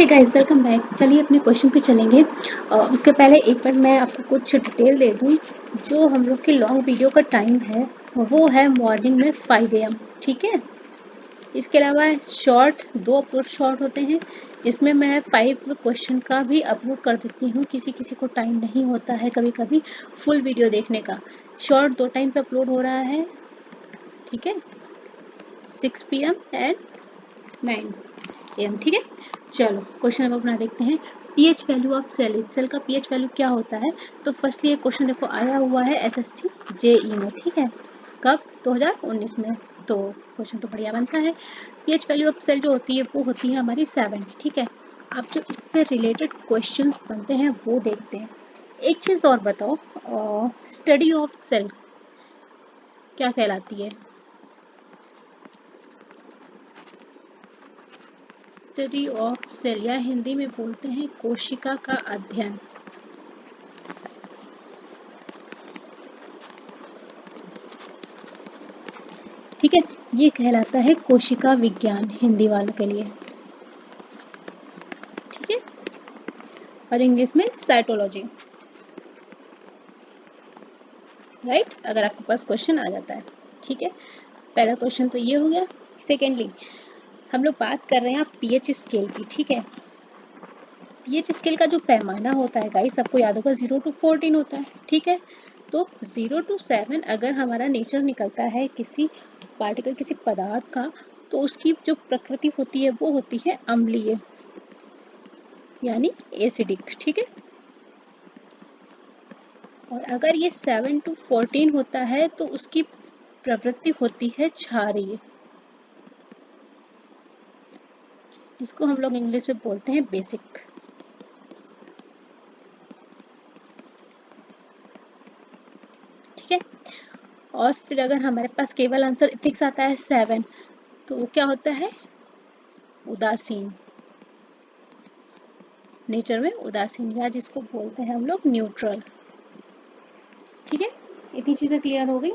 Hey guys, welcome back. चलिए अपने question पे चलेंगे। उसके पहले एक बार मैं आपको कुछ डिटेल दे दूं। जो हम लोग की लॉन्ग वीडियो का टाइम है वो है मॉर्निंग में 5 AM, ठीक है। इसके अलावा शॉर्ट 2 अपलोड शॉर्ट होते हैं, जिसमें मैं 5 क्वेश्चन का भी अपलोड कर देती हूँ। किसी किसी को टाइम नहीं होता है कभी कभी फुल वीडियो देखने का। शॉर्ट 2 टाइम पे अपलोड हो रहा है, ठीक है, 6 PM एंड 9 AM, ठीक है। चलो क्वेश्चन नंबर अपना देखते हैं। PH value of cell, cell का पीएच वैल्यू क्या होता है। तो फर्स्टली ये क्वेश्चन देखो आया हुआ है एसएससी जेई में, ठीक है, कब 2019 में। तो क्वेश्चन तो बढ़िया बनता है। पीएच वैल्यू ऑफ सेल जो होती है वो होती है हमारी 7, ठीक है। अब जो इससे रिलेटेड क्वेश्चंस बनते हैं वो देखते हैं। एक चीज़ और बताओ, स्टडी ऑफ सेल क्या कहलाती है। स्टडी ऑफ सेल या हिंदी में बोलते हैं कोशिका का अध्ययन, ठीक है। ये कहलाता है कोशिका विज्ञान हिंदी वालों के लिए, ठीक है। और इंग्लिश में साइटोलॉजी, राइट, अगर आपके पास क्वेश्चन आ जाता है, ठीक है। पहला क्वेश्चन तो ये हो गया। सेकेंडली हम लोग बात कर रहे हैं पीएच स्केल की, ठीक है। पीएच स्केल का जो पैमाना होता है गाइस, सबको याद होगा 0 to 14 होता है, ठीक है। तो 0 to 7 अगर हमारा नेचर निकलता है किसी पार्टिकल, किसी पदार्थ का, तो उसकी जो प्रकृति होती है वो होती है अम्लीय, यानी एसिडिक, ठीक है। और अगर ये 7 to 14 होता है तो उसकी प्रवृत्ति होती है क्षारीय, जिसको हम लोग इंग्लिश में बोलते हैं बेसिक, ठीक है। और फिर अगर हमारे पास केवल आंसर फिक्स आता है 7, तो वो क्या होता है, उदासीन, नेचर में उदासीन, या जिसको बोलते हैं हम लोग न्यूट्रल, ठीक है। इतनी चीज़ें क्लियर हो गई।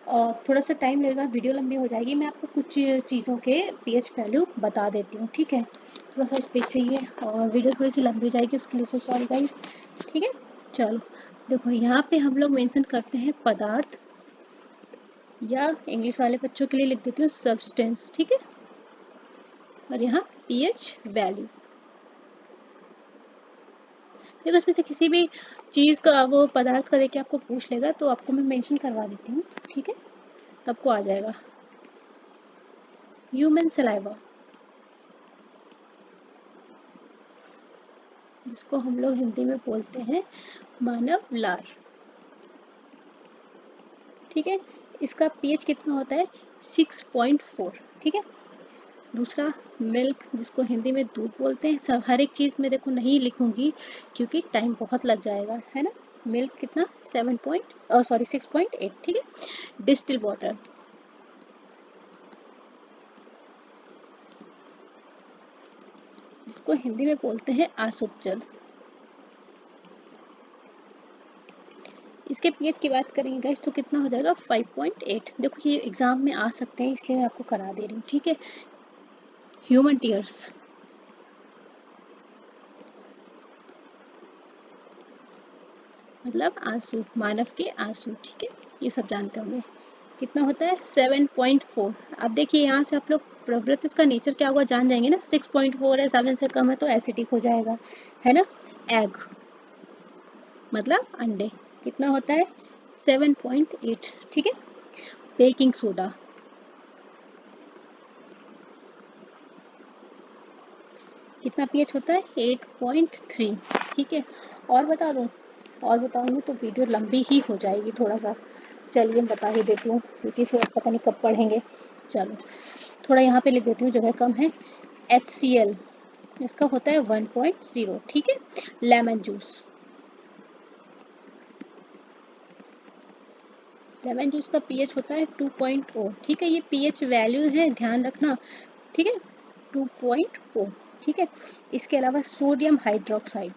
और थोड़ा सा टाइम लगेगा, वीडियो लंबी हो जाएगी, मैं आपको कुछ चीज़ों के पीएच वैल्यू बता देती हूँ, ठीक है। थोड़ा सा स्पेस चाहिए और वीडियो थोड़ी सी लंबी हो जाएगी, उसके लिए सॉरी गाइस, ठीक है। चलो देखो, यहाँ पे हम लोग मेंशन करते हैं पदार्थ, या इंग्लिश वाले बच्चों के लिए लिख देती हूँ सब्सटेंस, ठीक है। और यहाँ पीएच वैल्यू, देखो इसमें से किसी भी चीज़ का, वो पदार्थ का देख के आपको पूछ लेगा तो आपको मैं मेंशन करवा देती हूँ, ठीक है, तो आपको आ जाएगा। ह्यूमन सलाइवा, जिसको हम लोग हिंदी में बोलते हैं मानव लार, ठीक है। इसका पीएच कितना होता है, 6.4, ठीक है। दूसरा मिल्क, जिसको हिंदी में दूध बोलते हैं। सब हर एक चीज़ में देखो नहीं लिखूंगी क्योंकि टाइम बहुत लग जाएगा, है ना। मिल्क कितना, 6.8, ठीक है। डिस्टिल वाटर, जिसको हिंदी में बोलते हैं आसुत जल। इसके पीएच की बात करेंगे गाइस तो कितना हो जाएगा, 5.8। देखो ये एग्जाम में आ सकते हैं इसलिए मैं आपको करा दे रही हूँ, ठीक है। ह्यूमन टीयर्स, मतलब आंसू, मानव के आंसू, ठीक है, ये सब जानते होंगे। कितना होता है, 7.4। अब देखिए यहाँ से आप लोग प्रवृत्ति, इसका नेचर क्या होगा जान जाएंगे ना। 6.4 है, 7 से कम है तो एसिडिक हो जाएगा, है ना। एग मतलब अंडे, कितना होता है, 7.8, ठीक है। बेकिंग सोडा, कितना पीएच होता है, 8.3, ठीक है। और बता दूं, और बताऊंगी तो वीडियो लंबी ही हो जाएगी थोड़ा सा। चलिए बता ही देती हूँ क्योंकि फिर पता नहीं कब पढ़ेंगे। चलो थोड़ा यहाँ पे लिख देती हूँ, जगह कम है। HCl, इसका होता है 1.0, ठीक है। लेमन जूस, लेमन जूस का पीएच होता है 2.0, ठीक है। ये पीएच वैल्यू है, ध्यान रखना, ठीक है, 2.0, ठीक है। इसके अलावा सोडियम हाइड्रोक्साइड,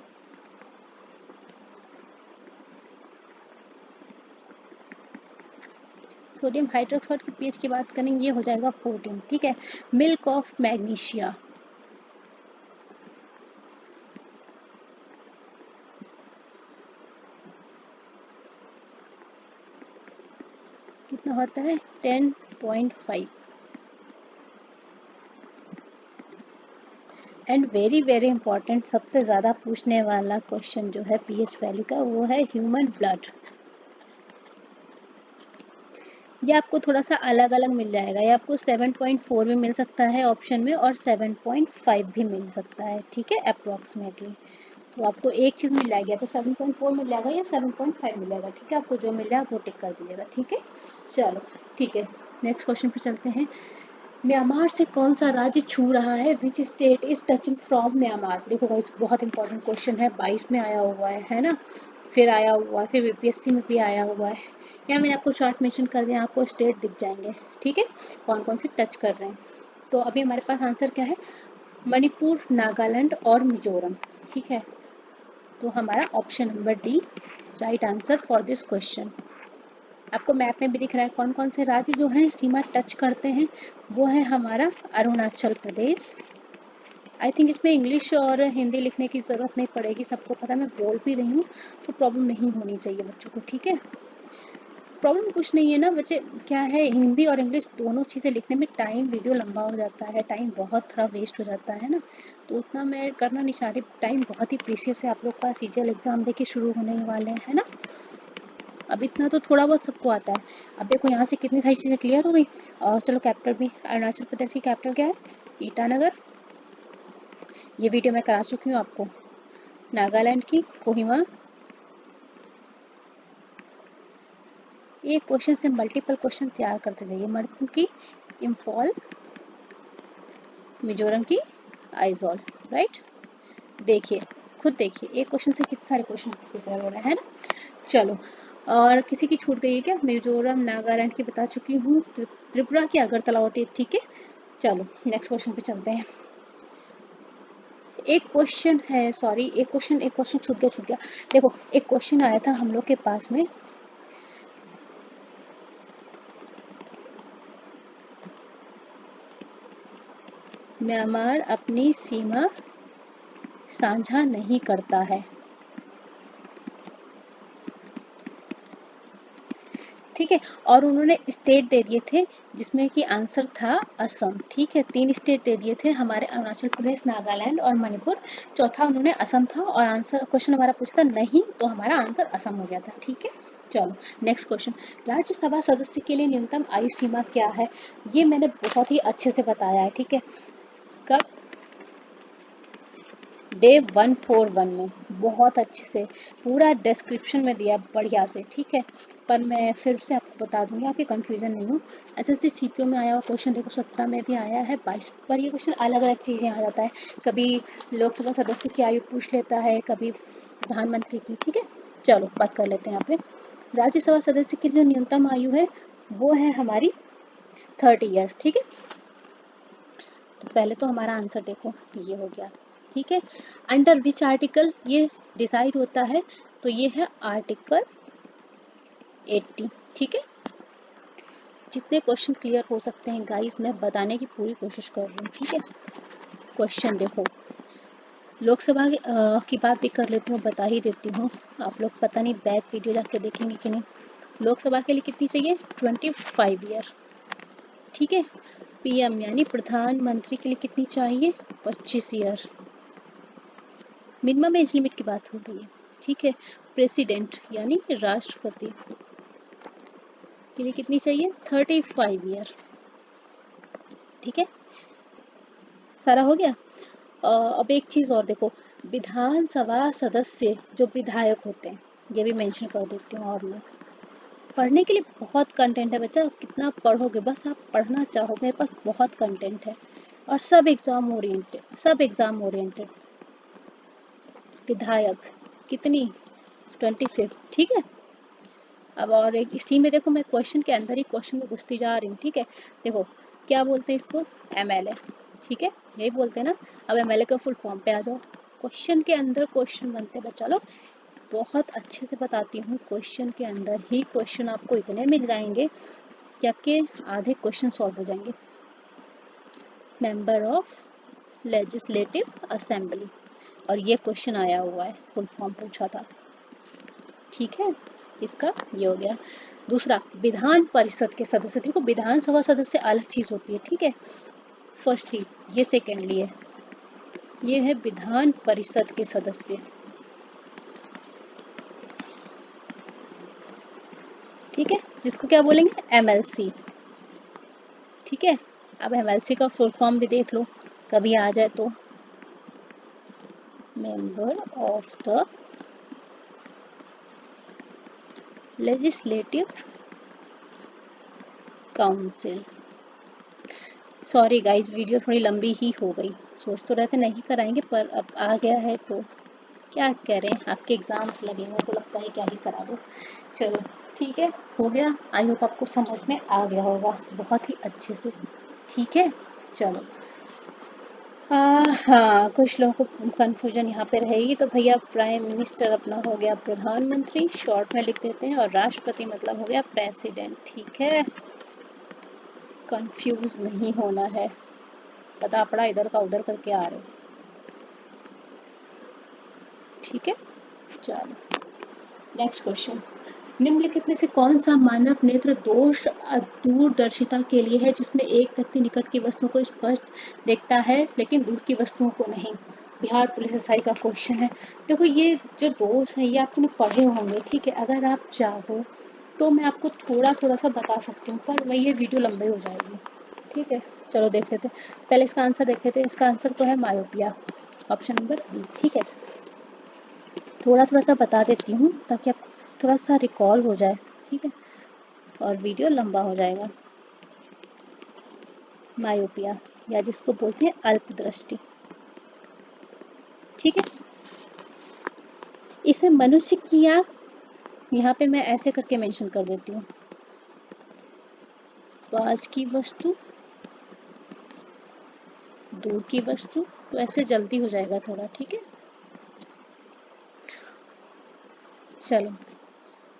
सोडियम हाइड्रोक्साइड की पीएच की बात करेंगे, ये हो जाएगा 14, ठीक है। मिल्क ऑफ मैग्नीशिया, कितना होता है 10.5। एंड वेरी वेरी इंपॉर्टेंट, सबसे ज़्यादा पूछने वाला क्वेश्चन जो है पीएच वैल्यू का, वो है ह्यूमन ब्लड। ये आपको थोड़ा सा अलग अलग मिल जाएगा, ये आपको 7.4 भी मिल सकता है ऑप्शन में और 7.5 भी मिल सकता है, ठीक है, अप्रोक्सीमेटली। तो आपको एक चीज़ मिल जाएगी, तो 7.4 मिल जाएगा या 7.5 मिल जाएगा, ठीक है, आपको जो मिल जाए वो टिक कर दीजिएगा, ठीक है। चलो ठीक है, नेक्स्ट क्वेश्चन पे चलते हैं। म्यांमार से कौन सा राज्य छू रहा है, which state is touching from Myanmar. देखो गाइस, बहुत इंपॉर्टेंट क्वेश्चन है, 22 में आया हुआ है ना, फिर आया हुआ है, फिर बीपीएससी में भी आया हुआ है। यहाँ मैंने आपको शॉर्ट मेंशन कर दिया, आपको स्टेट दिख जाएंगे, ठीक है, कौन कौन से टच कर रहे हैं। तो अभी हमारे पास आंसर क्या है, मणिपुर, नागालैंड और मिजोरम, ठीक है। तो हमारा option number D right answer for this question. आपको मैप में भी दिख रहा है कौन कौन से राज्य जो हैं सीमा टच करते हैं, वो है हमारा अरुणाचल प्रदेश। आई थिंक इसमें इंग्लिश और हिंदी लिखने की ज़रूरत नहीं पड़ेगी, सबको पता, मैं बोल भी रही हूँ, तो प्रॉब्लम नहीं होनी चाहिए बच्चों को, ठीक है। प्रॉब्लम कुछ नहीं है ना बच्चे, क्या है, हिंदी और इंग्लिश दोनों चीज़ें लिखने में टाइम वीडियो लंबा हो जाता है, टाइम बहुत थोड़ा वेस्ट हो जाता है ना, तो उतना मैं करना नहीं चाह रही, टाइम बहुत ही प्रीशियस है, आप लोग का सीजीएल एग्ज़ाम देके शुरू होने वाले हैं ना। अब इतना तो थोड़ा बहुत सबको आता है। अब देखो यहाँ से कितनी सारी चीज़ें क्लियर हो गई। और चलो कैपिटल भी, अरुणाचल प्रदेश की कैपिटल क्या है, ईटानगर, ये वीडियो मैं करा चुकी हूँ आपको। नागालैंड की कोहिमा, ये क्वेश्चन से मल्टीपल क्वेश्चन तैयार करते जाइए। मणिपुर की इम्फॉल, मिजोरम की आइजॉल, राइट। देखिए, खुद देखिए, एक क्वेश्चन से कितने सारे क्वेश्चन प्रिपेयर हो रहे हैं ना। चलो, और किसी की छूट गई है क्या, मिजोरम नागालैंड की बता चुकी हूँ, त्रिपुरा की अगरतला होती, ठीक है। चलो नेक्स्ट क्वेश्चन पे चलते हैं। एक क्वेश्चन है, सॉरी, एक क्वेश्चन छूट गया। देखो, एक क्वेश्चन आया था हम लोग के पास में, म्यांमार अपनी सीमा साझा नहीं करता है, ठीक है, और उन्होंने स्टेट दे दिए थे जिसमें कि आंसर था असम, ठीक है, 3 स्टेट दे दिए थे हमारे, अरुणाचल प्रदेश, नागालैंड और मणिपुर, चौथा उन्होंने असम था, और आंसर क्वेश्चन हमारा पूछा था नहीं, तो हमारा आंसर असम हो गया था, ठीक है। चलो नेक्स्ट क्वेश्चन, राज्यसभा सदस्य के लिए न्यूनतम आयु सीमा क्या है, ये मैंने बहुत ही अच्छे से बताया है, ठीक है, कब, डे 141 में, बहुत अच्छे से पूरा डिस्क्रिप्शन में दिया बढ़िया से, ठीक है। पर मैं फिर से आपको बता दूंगी, आपकी कंफ्यूजन नहीं हो। एसएससी सीपीओ में आया हुआ क्वेश्चन देखो 17 में भी आया है, 22 पर ये क्वेश्चन अलग अलग चीज़ें आ जाता है, कभी लोकसभा सदस्य की आयु पूछ लेता है, कभी प्रधानमंत्री की, ठीक है। चलो बात कर लेते हैं यहाँ पे। राज्यसभा सदस्य की जो न्यूनतम आयु है वो है हमारी 30 ईयर, ठीक है। तो पहले तो हमारा आंसर देखो ये हो गया, ठीक है। अंडर विच आर्टिकल ये डिसाइड होता है, तो ये है आर्टिकल 80, ठीक है। जितने क्वेश्चन क्लियर हो सकते हैं गाइस, मैं बताने की पूरी कोशिश कर रही हूँ, ठीक है। क्वेश्चन देखो, लोकसभा की बात भी कर लेती हूँ, बता ही देती हूँ, आप लोग पता नहीं बैक वीडियो जाके देखेंगे कि नहीं। लोकसभा के लिए कितनी चाहिए, 25 ईयर, ठीक है। पीएम यानी प्रधानमंत्री के लिए कितनी चाहिए, 25 ईयर, मिनिमम एज लिमिट की बात हो रही है, ठीक है। प्रेसिडेंट यानी राष्ट्रपति के लिए कितनी चाहिए, 35 ईयर, ठीक है। सारा हो गया। अब एक चीज़ और देखो, विधानसभा सदस्य जो विधायक होते हैं, ये भी मेंशन कर देती हूँ, और मैं पढ़ने के लिए बहुत कंटेंट है बच्चा, आप कितना पढ़ोगे, बस आप पढ़ना चाहो, मेरे पास बहुत कंटेंट है, और सब एग्ज़ाम ओरिएंटेड, सब एग्ज़ाम ओरिएंटेड। विधायक कितनी, 25, ठीक है। अब और एक इसी में देखो, मैं क्वेश्चन के अंदर ही क्वेश्चन में घुसती जा रही हूँ, ठीक है। देखो क्या बोलते हैं इसको, एमएलए, ठीक है, यही बोलते हैं ना। अब एमएलए का फुल फॉर्म पे आ जाओ, क्वेश्चन के अंदर क्वेश्चन बनते हैं बच्चा लोग, बहुत अच्छे से बताती हूँ, क्वेश्चन के अंदर ही क्वेश्चन आपको इतने मिल जाएंगे कि आपके आधे क्वेश्चन सॉल्व हो जाएंगे। मेंबर ऑफ लेजिस्लेटिव असेंबली, और ये क्वेश्चन आया हुआ है, फुल फॉर्म पूछा था, ठीक है। इसका ये हो गया। दूसरा विधान परिषद के सदस्य। देखो विधानसभा सदस्य अलग चीज होती है, ठीक है। फर्स्टली ये सेकेंडली है, ये है विधान परिषद के सदस्य, ठीक है, जिसको क्या बोलेंगे, एमएलसी, ठीक है। अब एमएलसी का फुल फॉर्म भी देख लो कभी आ जाए तो, member of the legislative council. Sorry guys, video थोड़ी लंबी ही हो गई, सोच तो रहे थे नहीं कराएंगे पर अब आ गया है तो क्या करें, आपके एग्जाम्स लगे हुए तो लगता है क्या ही करा दो। चलो ठीक है, हो गया। आई होप आपको समझ में आ गया होगा बहुत ही अच्छे से, ठीक है। चलो हाँ, कुछ लोगों को कन्फ्यूजन यहाँ पे रहेगी, तो भैया प्राइम मिनिस्टर अपना हो गया प्रधानमंत्री, शॉर्ट में लिख देते हैं, और राष्ट्रपति मतलब हो गया प्रेसिडेंट, ठीक है। कंफ्यूज नहीं होना है, पता पड़ा इधर का उधर करके आ रहे हो, ठीक है। चलो नेक्स्ट क्वेश्चन, निम्नलिखित में से कौन सा मानव नेत्र दोष दूरदर्शिता के लिए है जिसमें एक व्यक्ति निकट की वस्तुओं को स्पष्ट देखता है लेकिन दूर की वस्तुओं को नहीं। बिहार पुलिस एसआई का क्वेश्चन है। देखो ये जो दोष है ये आपने पढ़े होंगे, ठीक है। अगर आप चाहो तो मैं आपको थोड़ा थोड़ा सा बता सकती हूँ, पर वही ये वीडियो लंबी हो जाएगी, ठीक है। चलो देख लेते हैं, पहले इसका आंसर देख लेते हैं। इसका आंसर तो है मायोपिया, ऑप्शन नंबर बी, ठीक है। थोड़ा थोड़ा सा बता देती हूँ ताकि आप थोड़ा सा रिकॉल हो जाए, ठीक है, और वीडियो लंबा हो जाएगा। मायोपिया या जिसको बोलते हैं अल्पदृष्टि, ठीक है। इसमें मनुष्य की आँख, यहाँ पे मैं ऐसे करके मेंशन कर देती हूँ, पास की वस्तु, दूर की वस्तु, तो ऐसे जल्दी हो जाएगा थोड़ा, ठीक है। चलो,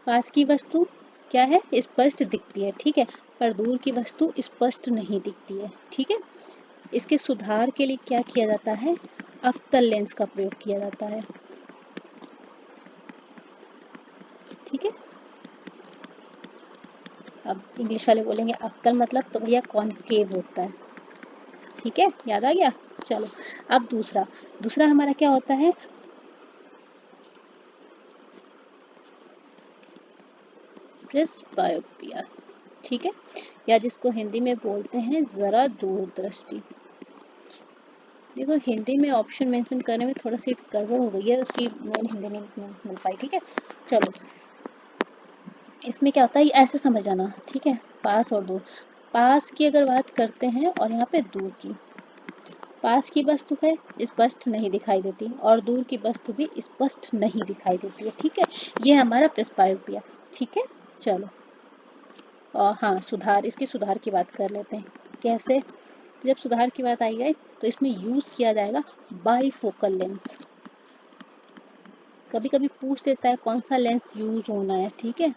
पास की वस्तु क्या है, स्पष्ट दिखती है, ठीक है, पर दूर की वस्तु स्पष्ट नहीं दिखती है, ठीक है। इसके सुधार के लिए क्या किया जाता है, अवतल लेंस का प्रयोग किया जाता है, ठीक है। अब इंग्लिश वाले बोलेंगे अवतल मतलब, तो भैया कॉनकेव होता है, ठीक है, याद आ गया। चलो अब दूसरा, दूसरा हमारा क्या होता है, प्रेसबायोपिया, ठीक है, या जिसको हिंदी में बोलते हैं जरा दूरदृष्टि। देखो हिंदी में ऑप्शन मेंशन करने में थोड़ा सी गड़बड़ हो गई है, उसकी हिंदी नहीं मिल पाई, ठीक है। चलो इसमें क्या होता है, ऐसे समझ आना, ठीक है। पास और दूर, पास की अगर बात करते हैं और यहाँ पे दूर की, पास की वस्तु है स्पष्ट नहीं दिखाई देती और दूर की वस्तु भी स्पष्ट नहीं दिखाई देती है, ठीक है। ये हमारा प्रेसबायोपिया, ठीक है। चलो और हाँ, सुधार, इसकी सुधार की बात कर लेते हैं, कैसे। जब सुधार की बात आई है तो इसमें यूज किया जाएगा बाईफोकल लेंस। कभी कभी पूछ देता है कौन सा लेंस यूज होना है, ठीक है,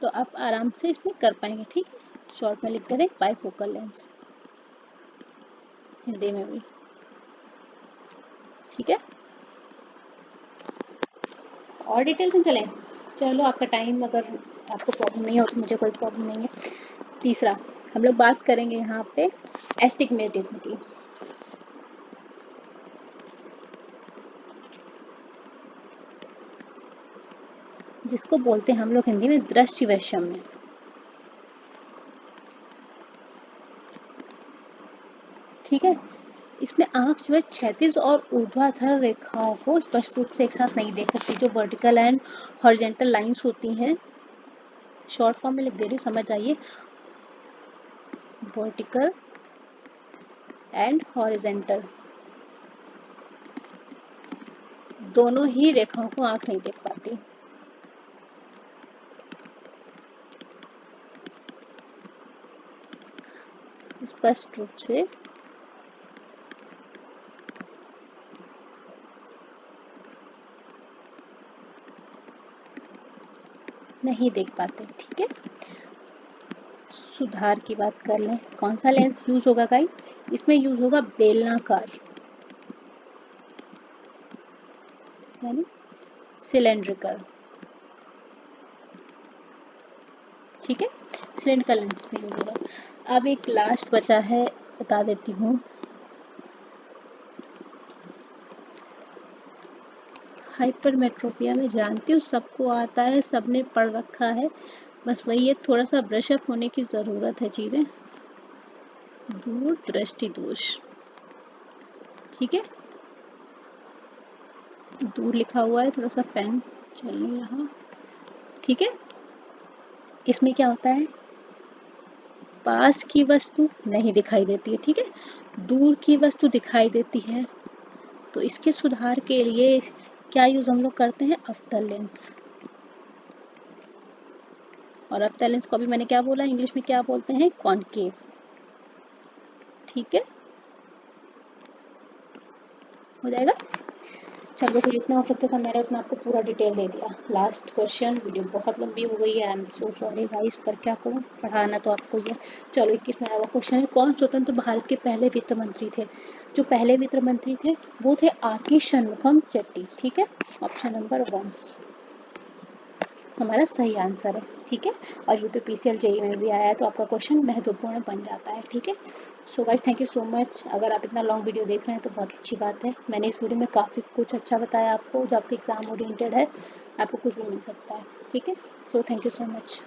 तो आप आराम से इसमें कर पाएंगे, ठीक है। शॉर्ट में लिख दें बाईफोकल लेंस, हिंदी में भी, ठीक है। और डिटेल में चलें, चलो आपका टाइम अगर आपको प्रॉब्लम नहीं हो तो मुझे कोई प्रॉब्लम नहीं है। तीसरा हम लोग बात करेंगे यहाँ पे एस्टिग्मेटिज्म की, जिसको बोलते हैं हम लोग हिंदी में दृष्टि वैषम्य, ठीक है। इसमें आंख जो है क्षैतिज और ऊर्ध्वाधर रेखाओं को स्पष्ट रूप से एक साथ नहीं देख सकती, जो वर्टिकल एंड हॉरिजॉन्टल लाइंस होती हैं, शॉर्ट फॉर्म में लिख दे रही हूँ, समझ आइए, वर्टिकल एंड हॉरिजॉन्टल दोनों ही रेखाओं को आंख नहीं देख पाती, स्पष्ट रूप से नहीं देख पाते, ठीक है। सुधार की बात कर लें, कौन सा लेंस यूज होगा गाइस, इसमें यूज होगा बेलनाकार यानी सिलेंड्रिकल, ठीक है, सिलेंडर का लेंस भी यूज होगा। अब एक लास्ट बचा है, बता देती हूँ। हाइपरमेट्रोपिया में जानती हूँ सबको आता है, सबने पढ़ रखा है, बस वही है, थोड़ा सा ब्रशअप होने की ज़रूरत है चीज़ें। दूर दृष्टि दोष, ठीक है, दूर लिखा हुआ है, थोड़ा सा पेन चल नहीं रहा, ठीक है। इसमें क्या होता है, पास की वस्तु नहीं दिखाई देती है, ठीक है, दूर की वस्तु दिखाई देती है। तो इसके सुधार के लिए क्या यूज हम लोग करते हैं, अवतल लेंस। और अवतल लेंस को अभी मैंने क्या बोला, इंग्लिश में क्या बोलते हैं, कॉनकेव, ठीक है, हो जाएगा। चलो फिर जितना हो सकता था मैंने उतना आपको पूरा डिटेल दे दिया। लास्ट क्वेश्चन, वीडियो बहुत लंबी हो गई है, I am so sorry guys, पर क्या करूँ, पढ़ाना तो आपको ही है। चलो 21वां क्वेश्चन है, कौन स्वतंत्र भारत के पहले वित्त मंत्री थे। जो पहले वित्त मंत्री थे वो थे आर.के. शनमुगम चेट्टी, ठीक है, ऑप्शन नंबर 1 हमारा सही आंसर है, ठीक है। और यूपीपीसीएल जेईई में भी आया है, तो आपका क्वेश्चन महत्वपूर्ण बन जाता है, ठीक है। So guys thank you so much, अगर आप इतना लॉन्ग वीडियो देख रहे हैं तो बहुत अच्छी बात है। मैंने इस वीडियो में काफ़ी कुछ अच्छा बताया आपको, जो आपके एग्जाम ओरिएंटेड है, आपको कुछ भी मिल सकता है, ठीक है। So thank you so much.